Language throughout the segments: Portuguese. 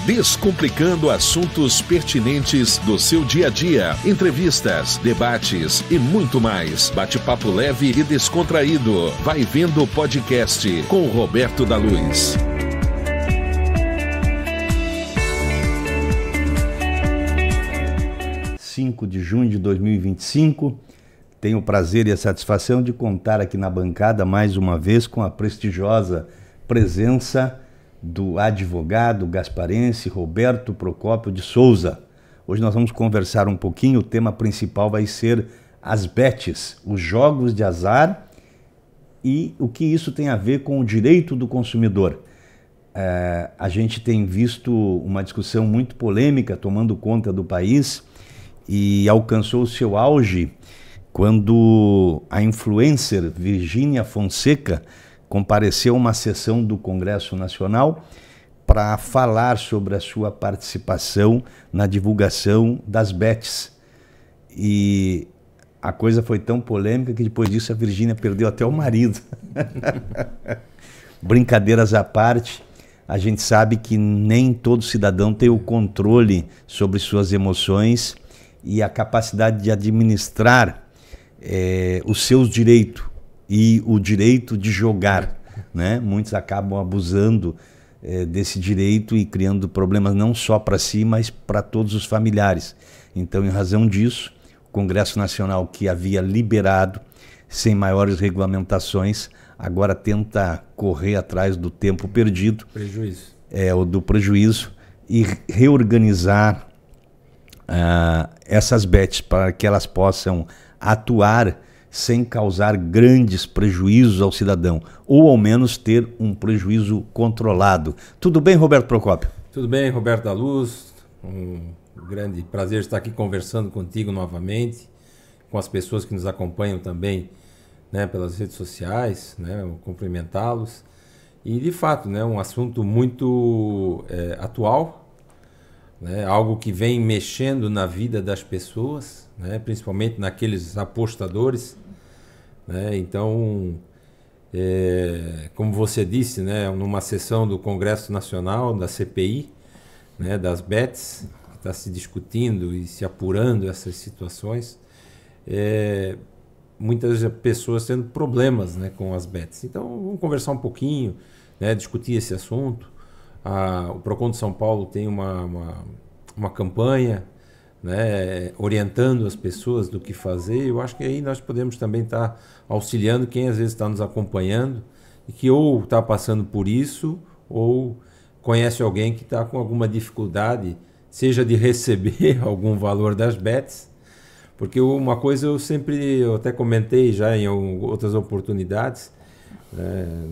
Descomplicando assuntos pertinentes do seu dia a dia. Entrevistas, debates e muito mais. Bate-papo leve e descontraído. Vai Vendo o Podcast com Roberto da Luz. 5 de junho de 2025. Tenho o prazer e a satisfação de contar aqui na bancada mais uma vez com a prestigiosa presença do advogado gasparense Roberto Procópio de Souza. Hoje nós vamos conversar um pouquinho, o tema principal vai ser as bets, os jogos de azar e o que isso tem a ver com o direito do consumidor. A gente tem visto uma discussão muito polêmica tomando conta do país e alcançou o seu auge quando a influencer Virgínia Fonseca compareceu a uma sessão do Congresso Nacional para falar sobre a sua participação na divulgação das bets. E a coisa foi tão polêmica que depois disso a Virgínia perdeu até o marido. Brincadeiras à parte, a gente sabe que nem todo cidadão tem o controle sobre suas emoções e a capacidade de administrar os seus direitos e o direito de jogar, né? Muitos acabam abusando desse direito e criando problemas não só para si, mas para todos os familiares. Então, em razão disso, o Congresso Nacional, que havia liberado sem maiores regulamentações, agora tenta correr atrás do tempo perdido, do prejuízo, e reorganizar essas bets para que elas possam atuar sem causar grandes prejuízos ao cidadão, ou ao menos ter um prejuízo controlado. Tudo bem, Roberto Procópio? Tudo bem, Roberto da Luz. Um grande prazer estar aqui conversando contigo novamente, com as pessoas que nos acompanham também, né, pelas redes sociais, né, cumprimentá-los. E, de fato, né, um assunto muito atual, né, algo que vem mexendo na vida das pessoas, né, principalmente naqueles apostadores, né. Então, como você disse, né, numa sessão do Congresso Nacional, da CPI, né, das bets, que está se discutindo e se apurando essas situações, muitas pessoas tendo problemas, né, com as bets. Então, vamos conversar um pouquinho, né, discutir esse assunto. O Procon de São Paulo tem uma campanha, né, orientando as pessoas do que fazer. Eu acho que aí nós podemos também estar auxiliando quem às vezes está nos acompanhando e que ou está passando por isso ou conhece alguém que está com alguma dificuldade, seja de receber algum valor das bets. Porque uma coisa eu até comentei já em outras oportunidades,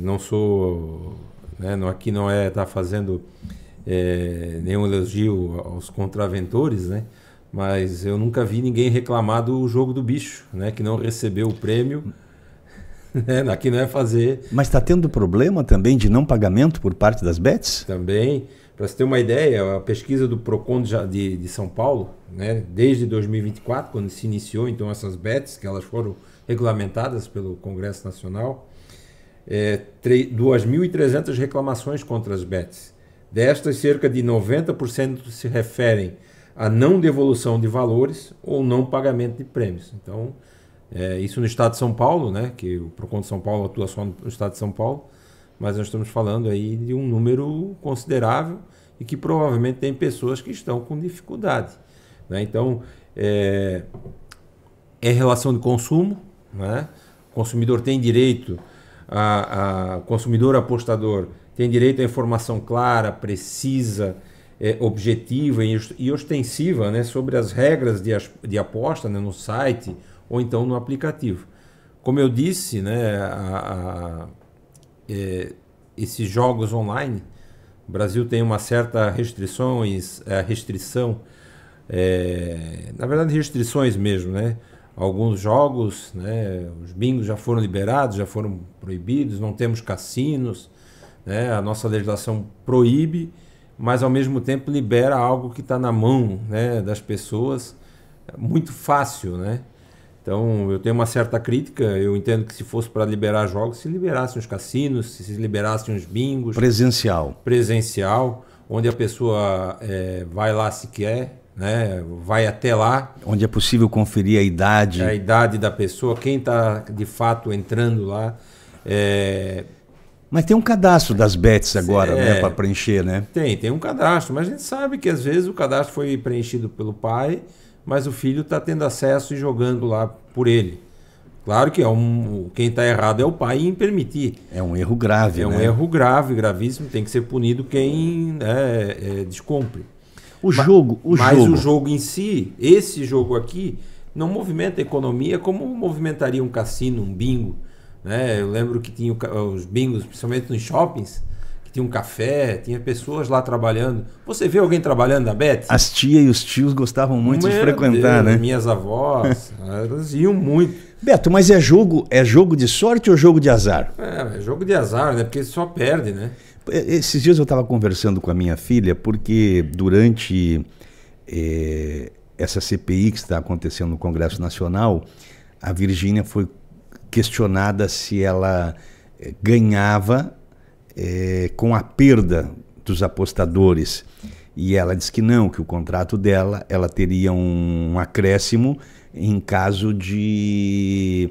não sou... aqui não está fazendo nenhum elogio aos contraventores, né? Mas eu nunca vi ninguém reclamar do jogo do bicho, né? Que não recebeu o prêmio. Aqui não é fazer... Mas está tendo problema também de não pagamento por parte das bets? Também. Para você ter uma ideia, a pesquisa do Procon de São Paulo, né? Desde 2024, quando se iniciou então essas bets, que elas foram regulamentadas pelo Congresso Nacional, 2.300 reclamações contra as bets. Destas, cerca de 90% se referem a não devolução de valores ou não pagamento de prêmios. Então, isso no estado de São Paulo, né, que o Procon de São Paulo atua só no estado de São Paulo, mas nós estamos falando aí de um número considerável e que provavelmente tem pessoas que estão com dificuldade, né? Então, é relação de consumo, né? O consumidor tem direito, o consumidor apostador tem direito à informação clara, precisa, objetiva e ostensiva, né, sobre as regras de aposta, né, no site ou então no aplicativo. Como eu disse, né, esses jogos online, o Brasil tem uma certa restrição, na verdade restrições mesmo, né? Alguns jogos, né, os bingos já foram liberados, já foram proibidos, não temos cassinos, né, a nossa legislação proíbe, mas ao mesmo tempo libera algo que está na mão, né, das pessoas, muito fácil, né? Então eu tenho uma certa crítica, eu entendo que se fosse para liberar jogos, se liberassem os cassinos, se liberassem os bingos. Presencial. onde a pessoa vai lá se quer, né? Vai até lá. Onde é possível conferir a idade. A idade da pessoa, quem está de fato entrando lá. Mas tem um cadastro das bets agora, né, para preencher, né? Tem um cadastro, mas a gente sabe que às vezes o cadastro foi preenchido pelo pai, mas o filho está tendo acesso e jogando lá por ele. Claro que quem está errado é o pai em permitir. É um erro grave, né? É um erro grave, gravíssimo, tem que ser punido quem descumpre. O jogo em si, esse jogo aqui, não movimenta a economia como movimentaria um cassino, um bingo. Né? Eu lembro que tinha os bingos, principalmente nos shoppings, que tinha um café, tinha pessoas lá trabalhando. Você vê alguém trabalhando na Bet? As tias e os tios gostavam muito de frequentar, né? Minhas avós, elas iam muito. Beto, mas é jogo de sorte ou jogo de azar? É jogo de azar, né? Porque só perde, né? Esses dias eu estava conversando com a minha filha, porque durante essa CPI que está acontecendo no Congresso Nacional, a Virgínia foi questionada se ela ganhava com a perda dos apostadores. E ela disse que não, que o contrato dela, ela teria um acréscimo em caso de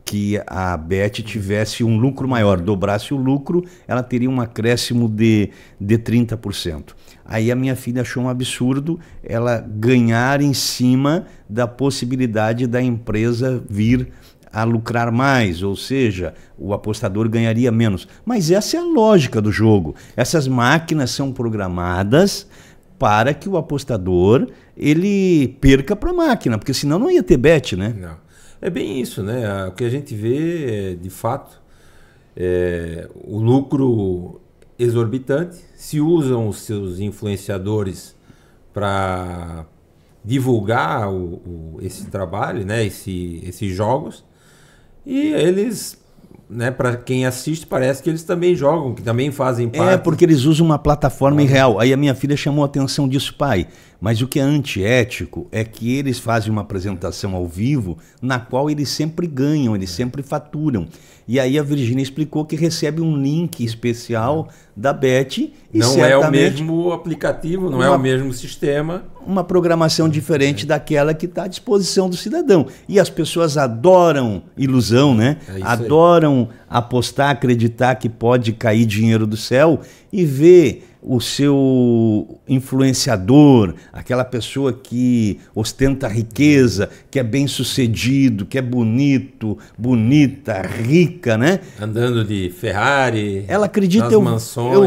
que a Bet tivesse um lucro maior, dobrasse o lucro, ela teria um acréscimo de 30%. Aí a minha filha achou um absurdo ela ganhar em cima da possibilidade da empresa vir a lucrar mais, ou seja, o apostador ganharia menos. Mas essa é a lógica do jogo. Essas máquinas são programadas para que o apostador ele perca para a máquina, porque senão não ia ter bet, né? Não. É bem isso, né? O que a gente vê, de fato, o lucro exorbitante. Se usam os seus influenciadores para divulgar esse trabalho, né? Esses jogos. E eles, né, para quem assiste, parece que eles também jogam, que também fazem parte. Porque eles usam uma plataforma irreal. Aí a minha filha chamou a atenção disso, pai. Mas o que é antiético é que eles fazem uma apresentação ao vivo na qual eles sempre ganham, eles sempre faturam. E aí a Virgínia explicou que recebe um link especial da Bet. E não é o mesmo aplicativo, não é o mesmo sistema. Uma programação diferente daquela que está à disposição do cidadão. E as pessoas adoram ilusão, né? Adoram apostar, acreditar que pode cair dinheiro do céu e ver o seu influenciador, aquela pessoa que ostenta riqueza, que é bem sucedido, que é bonito, bonita, rica, né? Andando de Ferrari, ela acredita, nas mansões.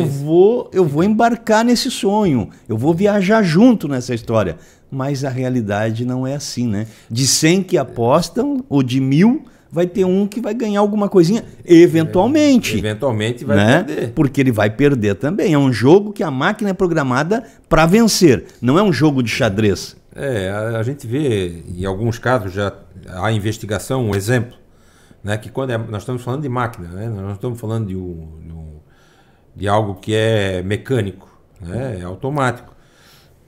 Eu vou embarcar nesse sonho, eu vou viajar junto nessa história. Mas a realidade não é assim, né? De 100 que apostam, ou de 1000, vai ter um que vai ganhar alguma coisinha, eventualmente. Eventualmente vai perder. Porque ele vai perder também. É um jogo que a máquina é programada para vencer. Não é um jogo de xadrez. A gente vê, em alguns casos, já há investigação, um exemplo, né, que quando nós estamos falando de máquina, né, nós não estamos falando de algo que é mecânico, né, é automático.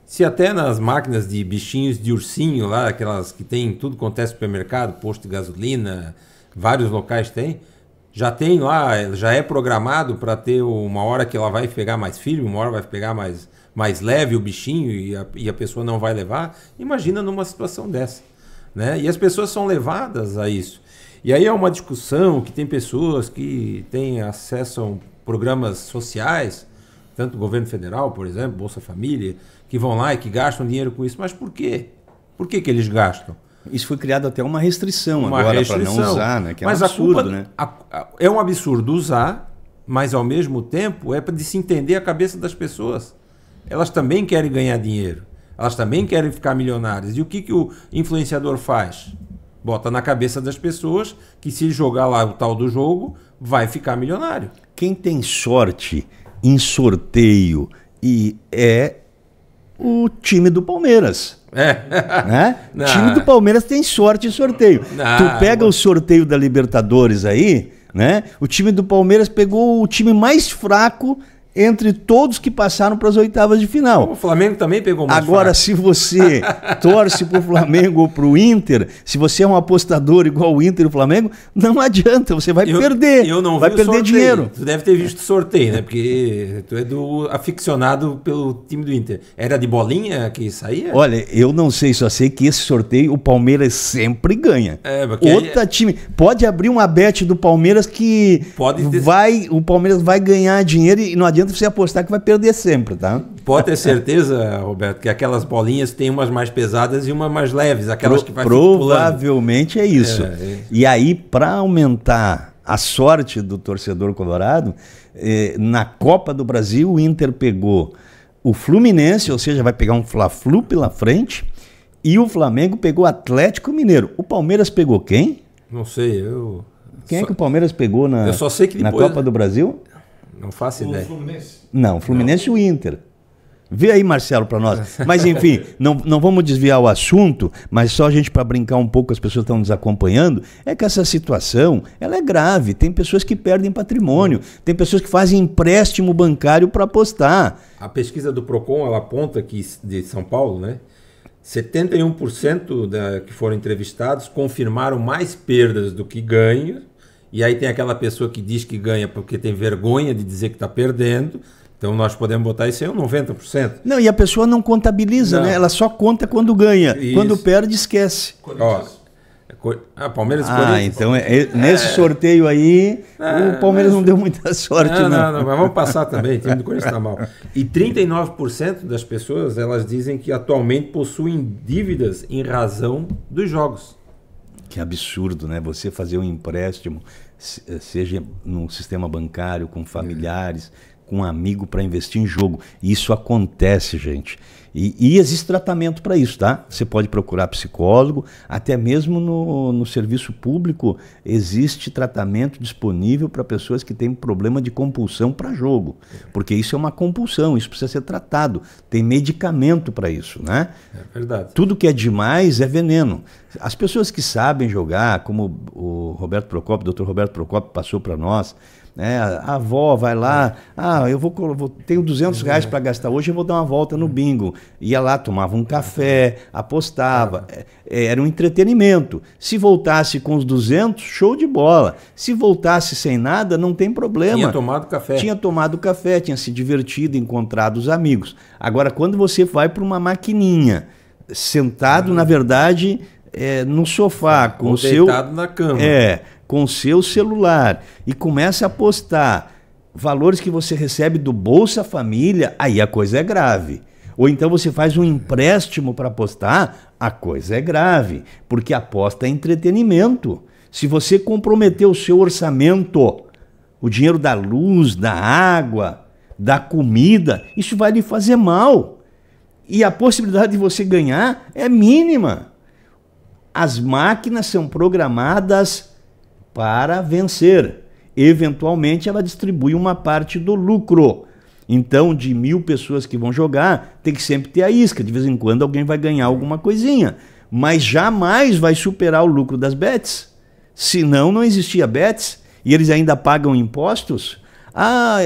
Se até nas máquinas de bichinhos de ursinho lá, aquelas que tem tudo quanto é supermercado, posto de gasolina, vários locais tem, já tem lá, já é programado para ter uma hora que ela vai pegar mais firme, uma hora vai pegar mais leve o bichinho e a pessoa não vai levar. Imagina numa situação dessa, né? E as pessoas são levadas a isso. E aí é uma discussão que tem pessoas que têm acesso a programas sociais, tanto o governo federal, por exemplo, Bolsa Família, que vão lá e que gastam dinheiro com isso. Mas por quê? Por que eles gastam? Isso foi criado até uma restrição agora para não usar, né? Que é um absurdo, né? É um absurdo usar, mas ao mesmo tempo é para se entender a cabeça das pessoas. Elas também querem ganhar dinheiro. Elas também querem ficar milionárias. E o que o influenciador faz? Bota na cabeça das pessoas que se jogar lá o tal do jogo, vai ficar milionário. Quem tem sorte em sorteio é o time do Palmeiras. Né? O time do Palmeiras tem sorte em sorteio. Tu pega o sorteio da Libertadores aí, né? O time do Palmeiras pegou o time mais fraco entre todos que passaram para as oitavas de final. O Flamengo também pegou mais Agora, fraco. se você torce para o Flamengo ou para o Inter, se você é um apostador igual o Inter e o Flamengo, não adianta, você vai perder. Eu não vai vi o perder sorteio. dinheiro. Tu deve ter visto o sorteio, né? Porque tu é do aficionado pelo time do Inter. Era de bolinha que saía? Olha, eu não sei, só sei que esse sorteio o Palmeiras sempre ganha. Porque Outra time pode abrir uma bet do Palmeiras que o Palmeiras vai ganhar dinheiro e não adianta você apostar que vai perder sempre, tá? Pode ter certeza, Roberto, que aquelas bolinhas tem umas mais pesadas e umas mais leves, aquelas que vai provavelmente é isso. E aí, para aumentar a sorte do torcedor colorado, na Copa do Brasil o Inter pegou o Fluminense, ou seja, vai pegar um Fla-Flu pela frente, e o Flamengo pegou o Atlético Mineiro. O Palmeiras pegou quem? Não sei, Quem é que o Palmeiras pegou na Copa do Brasil? Não faço ideia. Fluminense? Não, o Fluminense e o Inter. Vê aí, Marcelo, para nós. Mas, enfim, não vamos desviar o assunto, mas só a gente para brincar um pouco, as pessoas estão nos acompanhando, é que essa situação, ela é grave. Tem pessoas que perdem patrimônio, tem pessoas que fazem empréstimo bancário para apostar. A pesquisa do Procon, ela aponta que de São Paulo, né? 71% que foram entrevistados confirmaram mais perdas do que ganhos. E aí tem aquela pessoa que diz que ganha porque tem vergonha de dizer que está perdendo. Então nós podemos botar isso aí 90%. Não, e a pessoa não contabiliza, né? Ela só conta quando ganha. Isso. Quando perde, esquece. Palmeiras e Corinthians. Então nesse sorteio aí, o Palmeiras não deu muita sorte, não. Não, mas vamos passar também, o time do Corinthians está mal. E 39% das pessoas, elas dizem que atualmente possuem dívidas em razão dos jogos. Que absurdo, né? Você fazer um empréstimo, seja no sistema bancário, com familiares, com um amigo para investir em jogo. Isso acontece, gente. E existe tratamento para isso, tá? Você pode procurar psicólogo, até mesmo no serviço público existe tratamento disponível para pessoas que têm problema de compulsão para jogo. Porque isso é uma compulsão, isso precisa ser tratado. Tem medicamento para isso, né? É verdade. Tudo que é demais é veneno. As pessoas que sabem jogar, como o Roberto Procópio, o Dr. Roberto Procópio passou para nós, né? A avó vai lá, tenho R$200 para gastar hoje, eu vou dar uma volta no bingo. Ia lá, tomava um café, apostava, era um entretenimento. Se voltasse com os 200, show de bola. Se voltasse sem nada, não tem problema. Tinha tomado café. Tinha tomado café, tinha se divertido, encontrado os amigos. Agora, quando você vai para uma maquininha, sentado, na verdade, no sofá, com o seu... deitado na cama. Com o seu celular e começa a apostar valores que você recebe do Bolsa Família, aí a coisa é grave. Ou então você faz um empréstimo para apostar, a coisa é grave, porque aposta é entretenimento. Se você comprometer o seu orçamento, o dinheiro da luz, da água, da comida, isso vai lhe fazer mal. E a possibilidade de você ganhar é mínima. As máquinas são programadas para vencer. Eventualmente ela distribui uma parte do lucro. Então, de 1.000 pessoas que vão jogar, tem que sempre ter a isca. De vez em quando alguém vai ganhar alguma coisinha. Mas jamais vai superar o lucro das bets. Senão não existia bets. E eles ainda pagam impostos.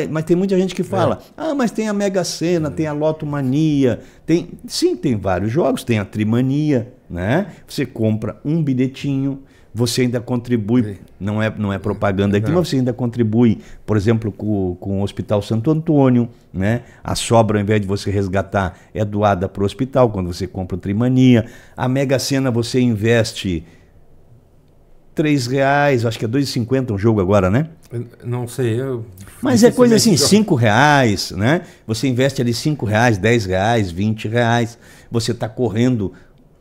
Mas tem muita gente que fala, mas tem a Mega Sena, tem a Lotomania. Sim, tem vários jogos. Tem a Trimania, né? Você compra um bilhetinho, você ainda contribui, não é propaganda aqui, mas você ainda contribui, por exemplo, com o Hospital Santo Antônio, né? A sobra, ao invés de você resgatar, é doada para o hospital quando você compra o Trimania. A Mega Sena você investe R$3, acho que é R$2,50 um jogo agora, né? Não sei, mas é coisa assim, R$5, né? Você investe ali R$5, R$10, R$20, você está correndo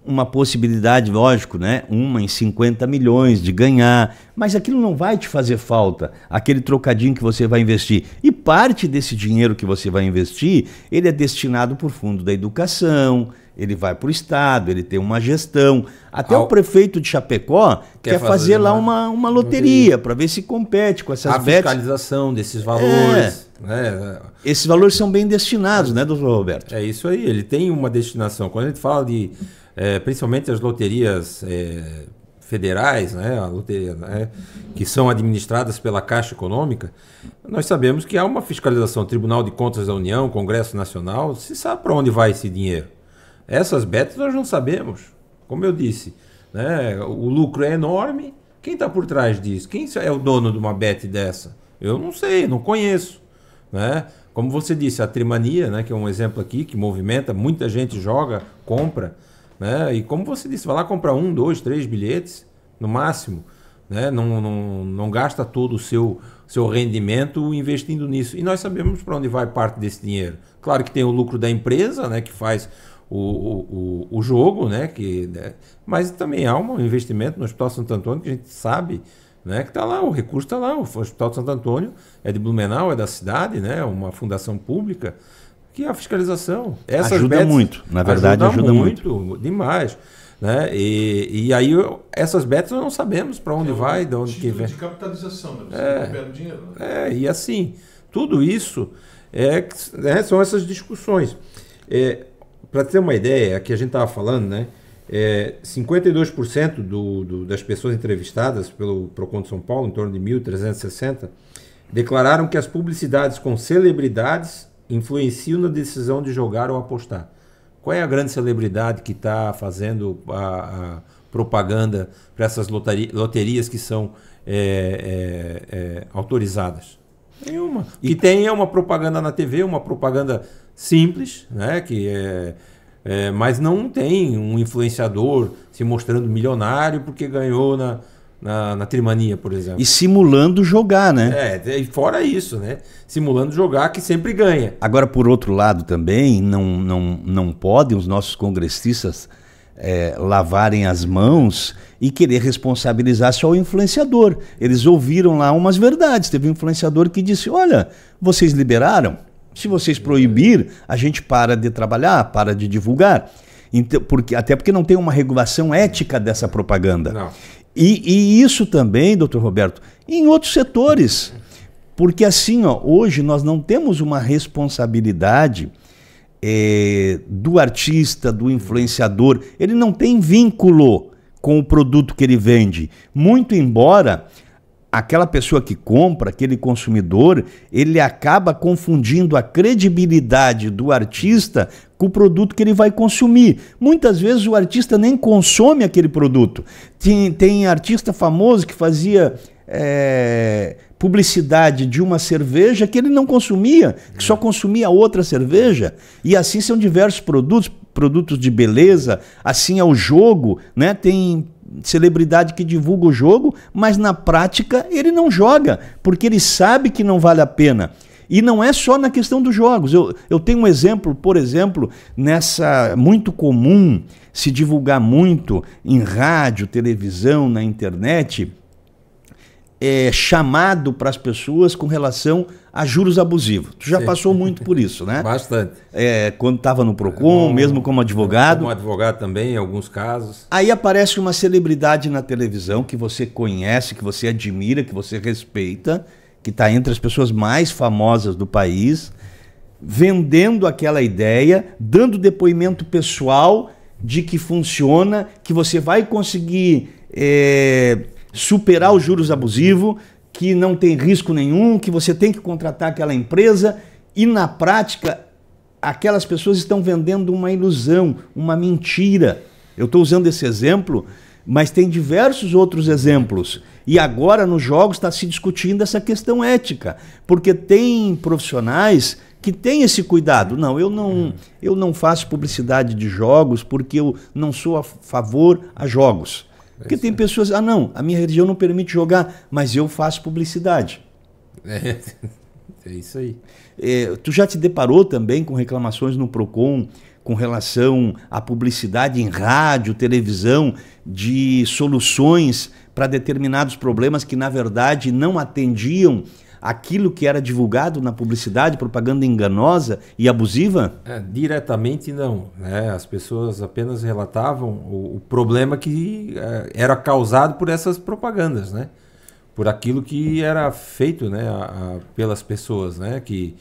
uma possibilidade, lógico, né? Uma em 50 milhões de ganhar, mas aquilo não vai te fazer falta, aquele trocadinho que você vai investir. E parte desse dinheiro que você vai investir, ele é destinado para o fundo da educação, ele vai para o Estado, ele tem uma gestão. Até o prefeito de Chapecó quer fazer lá uma loteria para ver se compete com essas bets. A fiscalização desses valores. Esses valores são bem destinados, né, doutor Roberto? É isso aí, ele tem uma destinação. Quando a gente fala de, principalmente as loterias federais, né, a loteria, né, que são administradas pela Caixa Econômica, nós sabemos que há uma fiscalização, Tribunal de Contas da União, Congresso Nacional, se sabe para onde vai esse dinheiro. Essas bets nós não sabemos, como eu disse, né, o lucro é enorme. Quem está por trás disso? Quem é o dono de uma bet dessa? Eu não sei, não conheço, né? Como você disse, a Trimania, né, que é um exemplo aqui, que movimenta, muita gente joga, compra, né? E como você disse, vai lá comprar 1, 2, 3 bilhetes, no máximo, né? Não gasta todo o seu rendimento investindo nisso. E nós sabemos para onde vai parte desse dinheiro. Claro que tem o lucro da empresa, né, que faz o jogo, né, mas também há um investimento no Hospital Santo Antônio que a gente sabe, né, que está lá, o recurso está lá. O Hospital Santo Antônio é de Blumenau, é da cidade, né, uma fundação pública, que a fiscalização. Essas ajuda muito, na verdade ajuda muito. Demais. Né? E aí essas bets nós não sabemos para onde vai, de onde que vem. De capitalização, né? Você recupera o dinheiro. Né? E assim, tudo isso são essas discussões. Para ter uma ideia, que a gente estava falando, né? 52% das pessoas entrevistadas pelo Procon de São Paulo, em torno de 1.360, declararam que as publicidades com celebridades influenciam na decisão de jogar ou apostar. Qual é a grande celebridade que está fazendo a propaganda para essas loterias que são autorizadas? Nenhuma. Que tenha uma propaganda na TV, uma propaganda simples, né? Mas não tem um influenciador se mostrando milionário porque ganhou na Trimania, por exemplo. E simulando jogar, né? E fora isso, né? Simulando jogar, que sempre ganha. Agora, por outro lado também, não podem os nossos congressistas lavarem as mãos e querer responsabilizar só o influenciador. Eles ouviram lá umas verdades. Teve um influenciador que disse, olha, vocês liberaram? Se vocês proibir, a gente para de trabalhar, para de divulgar. Então, até porque não tem uma regulação ética dessa propaganda. Não. E isso também, doutor Roberto, em outros setores. Porque assim, hoje nós não temos uma responsabilidade do artista, do influenciador. Ele não tem vínculo com o produto que ele vende. Muito embora aquela pessoa que compra, aquele consumidor, ele acaba confundindo a credibilidade do artista com o produto que ele vai consumir. Muitas vezes o artista nem consome aquele produto. Tem artista famoso que fazia publicidade de uma cerveja que ele não consumia, que só consumia outra cerveja. E assim são diversos produtos de beleza, assim é o jogo, né? Tem celebridade que divulga o jogo, mas na prática ele não joga, porque ele sabe que não vale a pena. E não é só na questão dos jogos. Eu tenho um exemplo, por exemplo, muito comum se divulgar muito em rádio, televisão, na internet, chamado para as pessoas com relação a juros abusivos. Tu já passou muito por isso, né? Bastante. Quando estava no Procon, mesmo como advogado. Como advogado também, em alguns casos. Aí aparece uma celebridade na televisão que você conhece, que você admira, que você respeita, que está entre as pessoas mais famosas do país, vendendo aquela ideia, dando depoimento pessoal de que funciona, que você vai conseguir superar os juros abusivos, que não tem risco nenhum, que você tem que contratar aquela empresa, e na prática aquelas pessoas estão vendendo uma ilusão, uma mentira. Eu estou usando esse exemplo, mas tem diversos outros exemplos. E agora nos jogos está se discutindo essa questão ética, porque tem profissionais que têm esse cuidado. Não, eu não faço publicidade de jogos porque eu não sou a favor a jogos. Porque tem pessoas, não, a minha religião não permite jogar, mas eu faço publicidade. É isso aí. Tu já te deparou também com reclamações no Procon com relação à publicidade em rádio, televisão, de soluções para determinados problemas que, na verdade, não atendiam aquilo que era divulgado na publicidade, propaganda enganosa e abusiva? Diretamente não, né? As pessoas apenas relatavam o problema que era causado por essas propagandas, né? Por aquilo que era feito, né, pelas pessoas, né? Que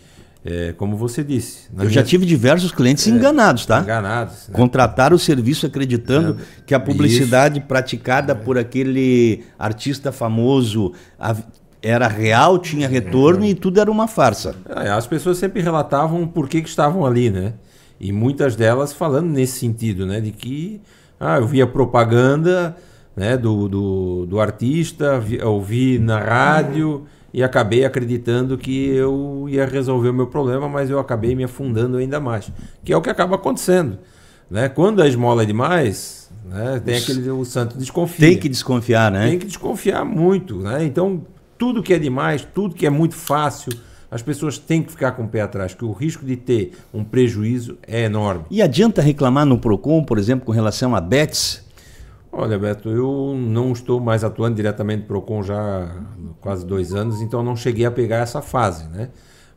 como você disse. Eu já tive diversos clientes enganados, tá? Enganados. Né? Contrataram o serviço acreditando que a publicidade praticada por aquele artista famoso era real, tinha retorno e tudo era uma farsa. As pessoas sempre relatavam por que estavam ali, né? E muitas delas falando nesse sentido, né? De que eu via propaganda, né, do artista, ouvi na rádio e acabei acreditando que eu ia resolver o meu problema, mas eu acabei me afundando ainda mais. Que é o que acaba acontecendo. Né? Quando a esmola é demais, né, o santo desconfia. Tem que desconfiar, né? Tem que desconfiar muito. Né? Então, tudo que é demais, tudo que é muito fácil, as pessoas têm que ficar com o pé atrás, que o risco de ter um prejuízo é enorme. E adianta reclamar no PROCON, por exemplo, com relação a bets? Olha, Beto, eu não estou mais atuando diretamente no PROCON já há quase 2 anos, então não cheguei a pegar essa fase, né?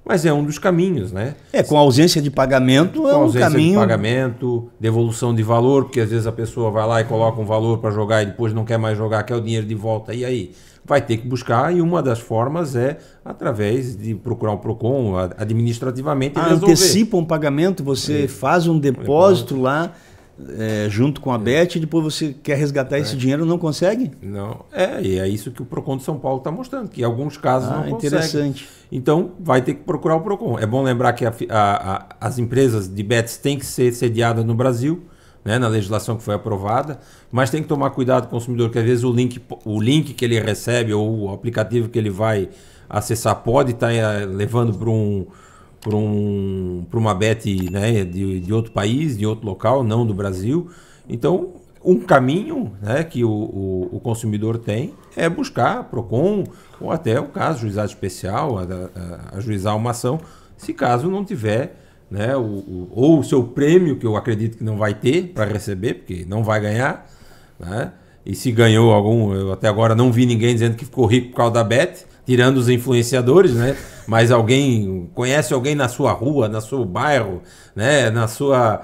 Mas é um dos caminhos, né? Com ausência de pagamento é um caminho... ausência de pagamento, devolução de valor, porque às vezes a pessoa vai lá e coloca um valor para jogar e depois não quer mais jogar, quer o dinheiro de volta, e aí? Vai ter que buscar, e uma das formas é através de procurar um PROCON administrativamente e resolver. Antecipa um pagamento, você faz um depósito lá... junto com a Bet, e depois você quer resgatar esse dinheiro, não consegue? Não, e é isso que o PROCON de São Paulo está mostrando, que em alguns casos não consegue. Interessante. Então, vai ter que procurar o PROCON. É bom lembrar que as empresas de bets têm que ser sediadas no Brasil, né, na legislação que foi aprovada, mas tem que tomar cuidado com o consumidor, que às vezes o link que ele recebe ou o aplicativo que ele vai acessar pode estar levando para uma bet, né, de outro país, de outro local, não do Brasil. Então, um caminho, né, que o consumidor tem é buscar PROCON, ou até o caso, juizado especial, ajuizar uma ação, se caso não tiver, né, ou o seu prêmio, que eu acredito que não vai ter para receber, porque não vai ganhar, né, e se ganhou eu até agora não vi ninguém dizendo que ficou rico por causa da bet, tirando os influenciadores, né? Mas conhece alguém na sua rua, no seu bairro, né? Na sua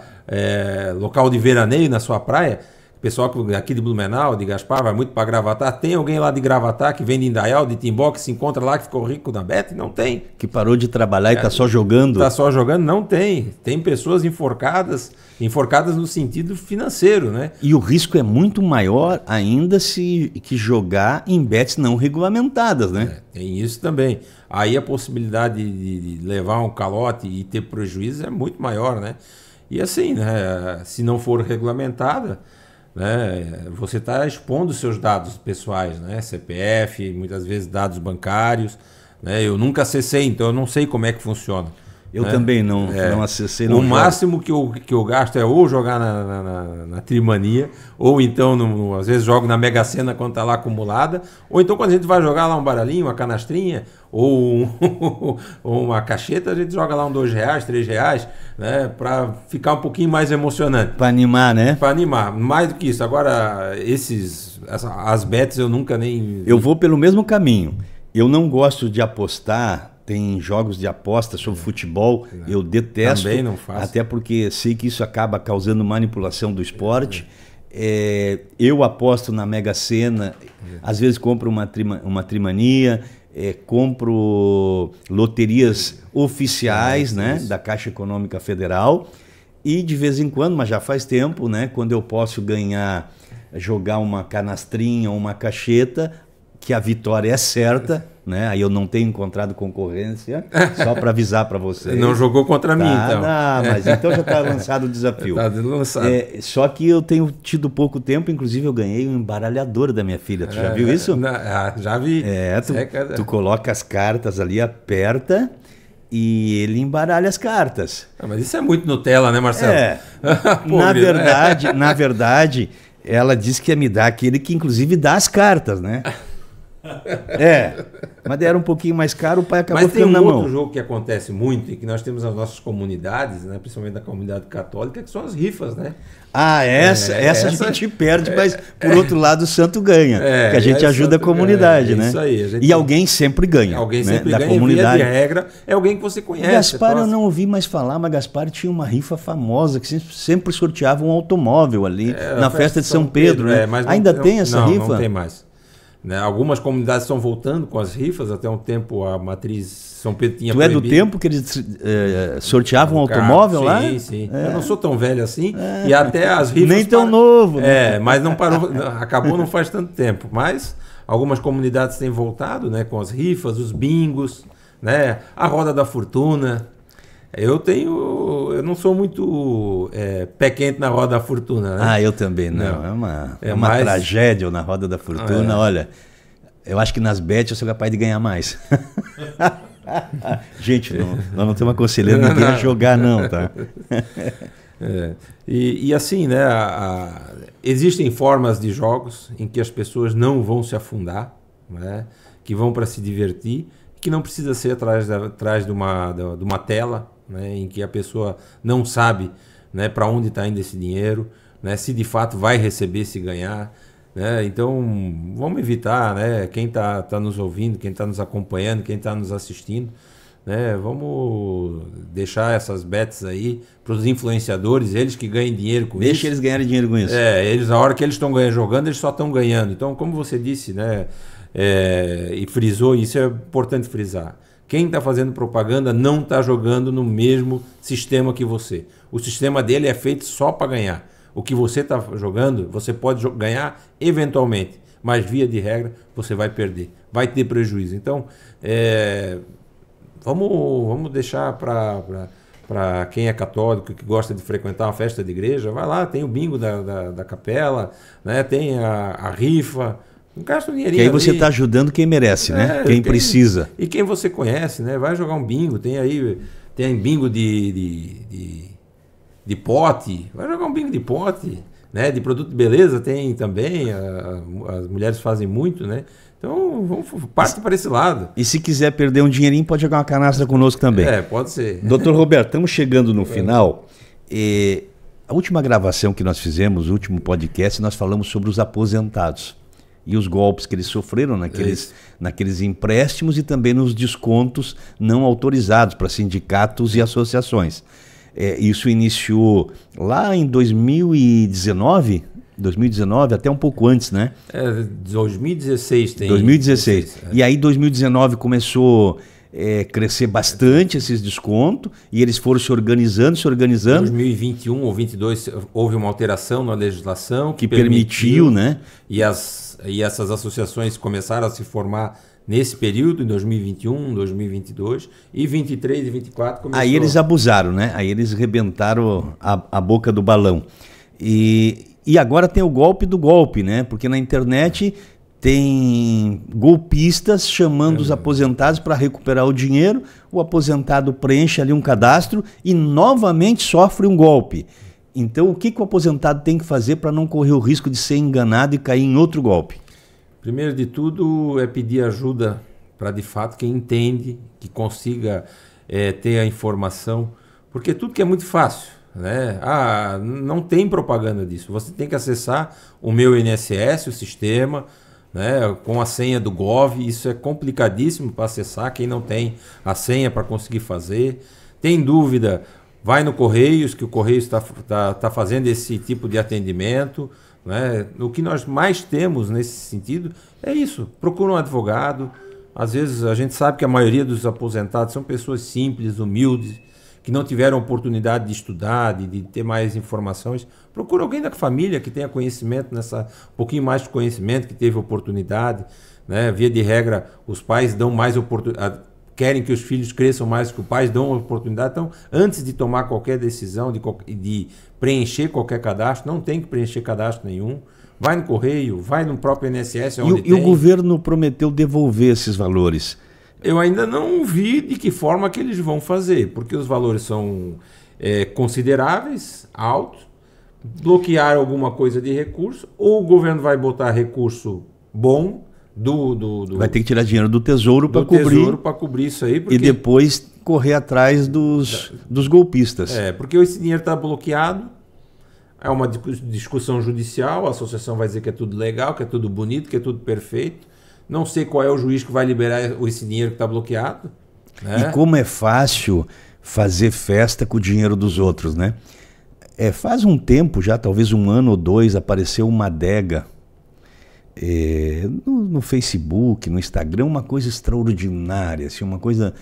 local de veraneio, na sua praia? O pessoal aqui de Blumenau, de Gaspar, vai muito para Gravatá. Tem alguém lá de Gravatá que vem de Indaial, de Timbó, que se encontra lá, que ficou rico na bet? Não tem. Que parou de trabalhar e está só jogando? Está só jogando? Não tem. Tem pessoas enforcadas no sentido financeiro, né? E o risco é muito maior ainda que jogar em bets não regulamentadas, né? Tem isso também. Aí a possibilidade de levar um calote e ter prejuízo é muito maior, né? E assim, né? Se não for regulamentada, né, você está expondo seus dados pessoais, né? CPF, muitas vezes dados bancários, né? Eu nunca acessei, então eu não sei como é que funciona. Eu também não acessei. O máximo que eu gasto é ou jogar na Trimania, ou então, às vezes, jogo na Mega Sena quando está lá acumulada, ou então quando a gente vai jogar lá um baralhinho, uma canastrinha, ou uma cacheta, a gente joga lá R$2, R$3, né, para ficar um pouquinho mais emocionante. Para animar, né? Para animar. Mais do que isso. Agora, as bets eu nunca nem... Eu vou pelo mesmo caminho. Eu não gosto de apostar. Tem jogos de aposta sobre futebol, eu detesto. Também não faço. Até porque sei que isso acaba causando manipulação do esporte. Eu aposto na Mega Sena, às vezes compro uma Trimania, compro loterias oficiais, né, da Caixa Econômica Federal. E de vez em quando, mas já faz tempo, né, quando eu posso jogar uma canastrinha ou uma cacheta, que a vitória é certa, né? Aí eu não tenho encontrado concorrência, só para avisar para vocês. Não jogou contra mim, então. Mas então já está lançado o desafio. Tá lançado. Só que eu tenho tido pouco tempo, inclusive eu ganhei um embaralhador da minha filha. Tu já viu isso? Já vi. Tu coloca as cartas ali, aperta e ele embaralha as cartas. Mas isso é muito Nutella, né, Marcelo? Na verdade, ela disse que ia me dar aquele que inclusive dá as cartas, né? Mas era um pouquinho mais caro, o pai acabou ficando na mão. Mas tem um outro jogo que acontece muito e que nós temos nas nossas comunidades, né, principalmente da comunidade católica, que são as rifas, né? Essa a gente perde, mas por outro lado o santo ganha, que a gente ajuda a comunidade, né? Isso aí, e alguém sempre ganha. Alguém sempre ganha, comunidade. Via de regra, é alguém que você conhece. Gaspar eu não ouvi mais falar, mas Gaspar tinha uma rifa famosa que sempre sorteava um automóvel ali na festa de São Pedro, né? Mas ainda tem essa rifa? Não tem mais. Né? Algumas comunidades estão voltando com as rifas, até um tempo a matriz São Pedro tinha Tu é do tempo que eles sorteavam um automóvel lá? Sim, sim. Eu não sou tão velho assim. E até as rifas... Nem tão novo. Né? Mas não parou, acabou não faz tanto tempo. Mas algumas comunidades têm voltado, né, com as rifas, os bingos, né, a roda da fortuna. Eu não sou muito pé quente na roda da fortuna, né? Eu também não. É uma tragédia na roda da fortuna. Olha, eu acho que nas bets eu sou capaz de ganhar mais. Gente, nós não estamos aconselhando ninguém a jogar não, tá? E assim, né? Existem formas de jogos em que as pessoas não vão se afundar, né? Que vão para se divertir, que não precisa ser atrás de uma tela, né? Em que a pessoa não sabe, né, para onde está indo esse dinheiro, né? Se de fato vai receber, se ganhar. Né? Então, vamos evitar, né? Quem está nos ouvindo, quem está nos acompanhando, quem está nos assistindo, né? Vamos deixar essas bets aí para os influenciadores, eles que ganhem dinheiro com isso. Deixa eles ganharem dinheiro com isso. Eles, a hora que eles estão jogando, eles só estão ganhando. Então, como você disse, né? E frisou, isso é importante frisar. Quem está fazendo propaganda não está jogando no mesmo sistema que você. O sistema dele é feito só para ganhar. O que você está jogando, você pode ganhar eventualmente, mas via de regra você vai perder, vai ter prejuízo. Então, vamos deixar para quem é católico, que gosta de frequentar uma festa de igreja, vai lá, tem o bingo da capela, né? Tem a rifa, não gasta um dinheirinho. Que aí você está ajudando quem merece, né? Quem precisa. E quem você conhece, né? Vai jogar um bingo, tem bingo de pote, vai jogar um bingo de pote, né? De produto de beleza tem também, as mulheres fazem muito, né? Então, parte para esse lado. E se quiser perder um dinheirinho, pode jogar uma canastra conosco também. Pode ser. Doutor Roberto, estamos chegando no final. A última gravação que nós fizemos, o último podcast, nós falamos sobre os aposentados e os golpes que eles sofreram naqueles empréstimos e também nos descontos não autorizados para sindicatos e associações. Isso iniciou lá em 2019, até um pouco antes, né? 2016 tem. 2016. E aí 2019 começou a crescer bastante esses descontos e eles foram se organizando. Em 2021 ou 2022 houve uma alteração na legislação que permitiu, né? E essas associações começaram a se formar nesse período, em 2021, 2022, e 23 e 24 começou... Aí eles abusaram, né? Aí eles rebentaram a boca do balão. E agora tem o golpe do golpe, né? Porque na internet tem golpistas chamando os aposentados para recuperar o dinheiro, o aposentado preenche ali um cadastro e novamente sofre um golpe. Então o que o aposentado tem que fazer para não correr o risco de ser enganado e cair em outro golpe? Primeiro de tudo é pedir ajuda para de fato quem entende, que consiga ter a informação, porque tudo que é muito fácil, né? Não tem propaganda disso. Você tem que acessar o Meu INSS, o sistema, né? Com a senha do Gov. Isso é complicadíssimo para acessar. Quem não tem a senha para conseguir fazer, tem dúvida, vai no Correios, que o Correios está fazendo esse tipo de atendimento. Né? O que nós mais temos nesse sentido é isso. Procura um advogado. Às vezes a gente sabe que a maioria dos aposentados são pessoas simples, humildes, que não tiveram oportunidade de estudar, de ter mais informações. Procura alguém da família que tenha conhecimento, um pouquinho mais de conhecimento, que teve oportunidade. Né? Via de regra, os pais dão mais oportunidade, querem que os filhos cresçam mais, que os pais dão oportunidade. Então, antes de tomar qualquer decisão, de preencher qualquer cadastro, não tem que preencher cadastro nenhum. Vai no Correio, vai no próprio INSS. E o governo prometeu devolver esses valores? Eu ainda não vi de que forma que eles vão fazer, porque os valores são consideráveis, altos, bloquear alguma coisa de recurso, ou o governo vai botar recurso bom, vai ter que tirar dinheiro do Tesouro para cobrir isso aí. Porque... E depois correr atrás dos golpistas. Porque esse dinheiro está bloqueado, é uma discussão judicial, a associação vai dizer que é tudo legal, que é tudo bonito, que é tudo perfeito. Não sei qual é o juiz que vai liberar esse dinheiro que está bloqueado. Né? E como é fácil fazer festa com o dinheiro dos outros, né? Faz um tempo já, talvez 1 ano ou 2, apareceu uma adega no Facebook, no Instagram, uma coisa extraordinária, assim, uma coisa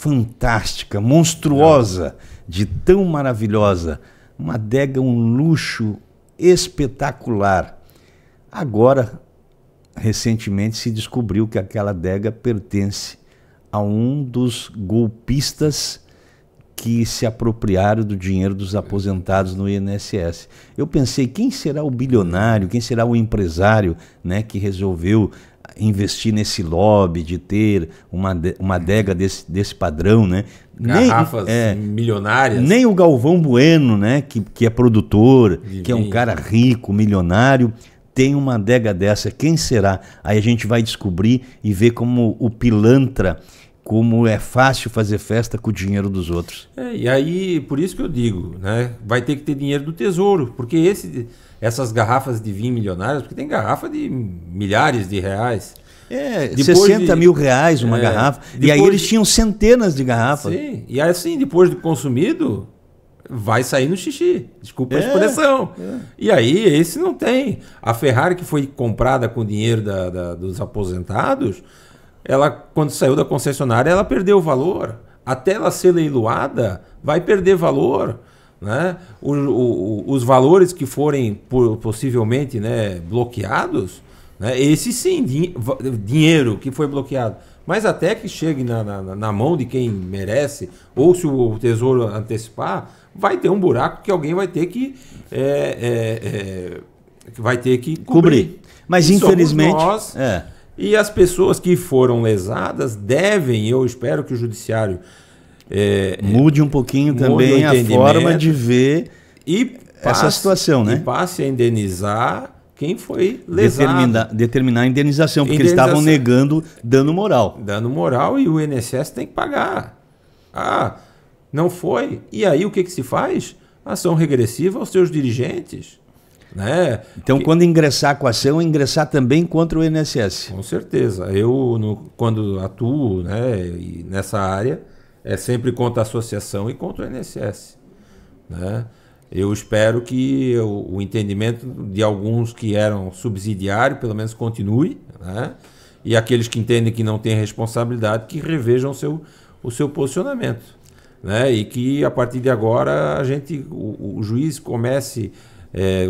fantástica, monstruosa, de tão maravilhosa. Uma adega, um luxo espetacular. Agora, recentemente, se descobriu que aquela adega pertence a um dos golpistas que se apropriaram do dinheiro dos aposentados no INSS. Eu pensei, quem será o bilionário, quem será o empresário, né, que resolveu investir nesse lobby de ter uma adega desse padrão, né? Garrafas milionárias. Nem o Galvão Bueno, né, que é produtor, que é um cara rico, milionário, tem uma adega dessa. Quem será? Aí a gente vai descobrir e ver como o pilantra, como é fácil fazer festa com o dinheiro dos outros. E aí, por isso que eu digo, né, vai ter que ter dinheiro do Tesouro, porque essas garrafas de vinho milionárias, porque tem garrafa de milhares de reais. Depois 60 mil reais uma garrafa. E aí eles tinham centenas de garrafas. Sim, e assim, depois de consumido, vai sair no xixi. Desculpa a expressão. E aí, esse não tem. A Ferrari, que foi comprada com dinheiro dos aposentados, ela, quando saiu da concessionária, ela perdeu o valor. Até ela ser leiloada, vai perder valor. Né? Os valores que forem possivelmente, né, bloqueados, né, esse sim, dinheiro que foi bloqueado, mas até que chegue na mão de quem merece, ou se o Tesouro antecipar, vai ter um buraco que alguém vai ter que cobrir. Mas e infelizmente nós, e as pessoas que foram lesadas devem, eu espero que o judiciário mude um pouquinho também a forma de ver essa situação, né? E passe a indenizar quem foi lesado. Determinar a indenização, porque eles estavam negando dano moral. Dano moral, e o INSS tem que pagar. Não foi. E aí o que se faz? Ação regressiva aos seus dirigentes. Né? Então, quando ingressar com a ação, ingressar também contra o INSS. Com certeza. Eu, quando atuo, né, nessa área, é sempre contra a associação e contra o INSS. Né? Eu espero que o entendimento de alguns que eram subsidiários, pelo menos, continue. Né? E aqueles que entendem que não têm responsabilidade, que revejam o seu posicionamento. Né? E que, a partir de agora, o juiz comece...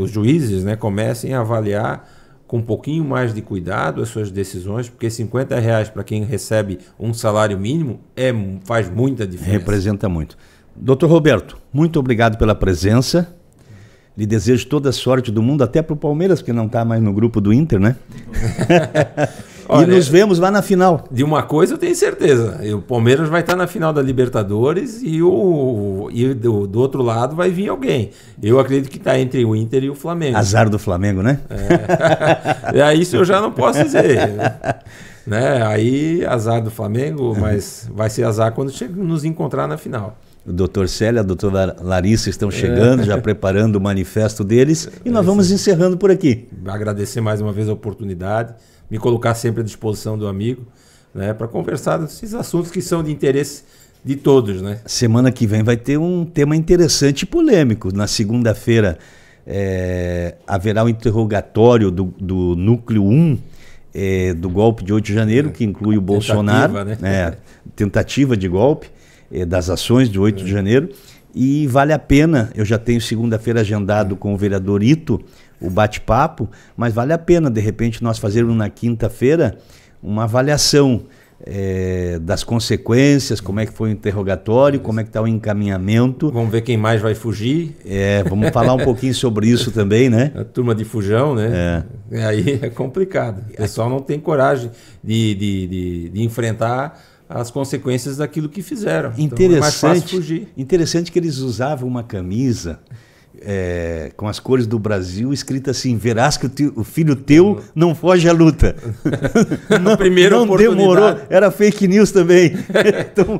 os juízes, né, comecem a avaliar com um pouquinho mais de cuidado as suas decisões, porque R$50 para quem recebe um salário mínimo faz muita diferença. Representa muito. Doutor Roberto, muito obrigado pela presença. Lhe desejo toda a sorte do mundo, até para o Palmeiras, que não está mais no grupo do Inter, né? Olha, e nos vemos lá na final. De uma coisa eu tenho certeza, o Palmeiras vai estar na final da Libertadores e do outro lado vai vir alguém. Eu acredito que está entre o Inter e o Flamengo. Azar do Flamengo, né? Isso eu já não posso dizer. Né? Aí azar do Flamengo, mas vai ser azar quando nos encontrar na final. O doutor Célio, a doutora Larissa estão chegando, já preparando o manifesto deles, e nós vamos encerrando por aqui. Agradecer mais uma vez a oportunidade, me colocar sempre à disposição do amigo, né, para conversar desses assuntos que são de interesse de todos. Né? Semana que vem vai ter um tema interessante e polêmico. Na segunda-feira haverá o interrogatório do núcleo 1 do golpe de 8 de janeiro, que inclui o Bolsonaro, tentativa de golpe. Das ações de 8 de janeiro, e vale a pena, eu já tenho segunda-feira agendado com o vereador Ito, o bate-papo, mas vale a pena, de repente, nós fazermos na quinta-feira uma avaliação das consequências, como é que foi o interrogatório, como é que está o encaminhamento. Vamos ver quem mais vai fugir. Vamos falar um pouquinho sobre isso também, né? A turma de fujão, né? Aí é complicado. O pessoal não tem coragem de enfrentar as consequências daquilo que fizeram. Interessante, então é mais fácil fugir. Interessante que eles usavam uma camisa com as cores do Brasil, escrita assim: verás que o filho teu não foge à luta. não demorou, era fake news também.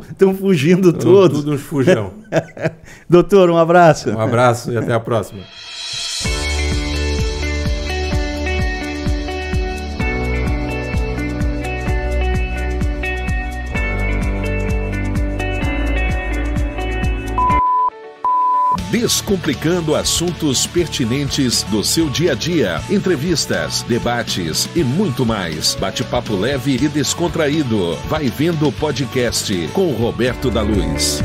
Estão fugindo todos. Tudo uns fujão. Doutor, um abraço. Um abraço e até a próxima. Descomplicando assuntos pertinentes do seu dia a dia. Entrevistas, debates e muito mais. Bate-papo leve e descontraído. Vai Vendo Podcast com Roberto da Luz.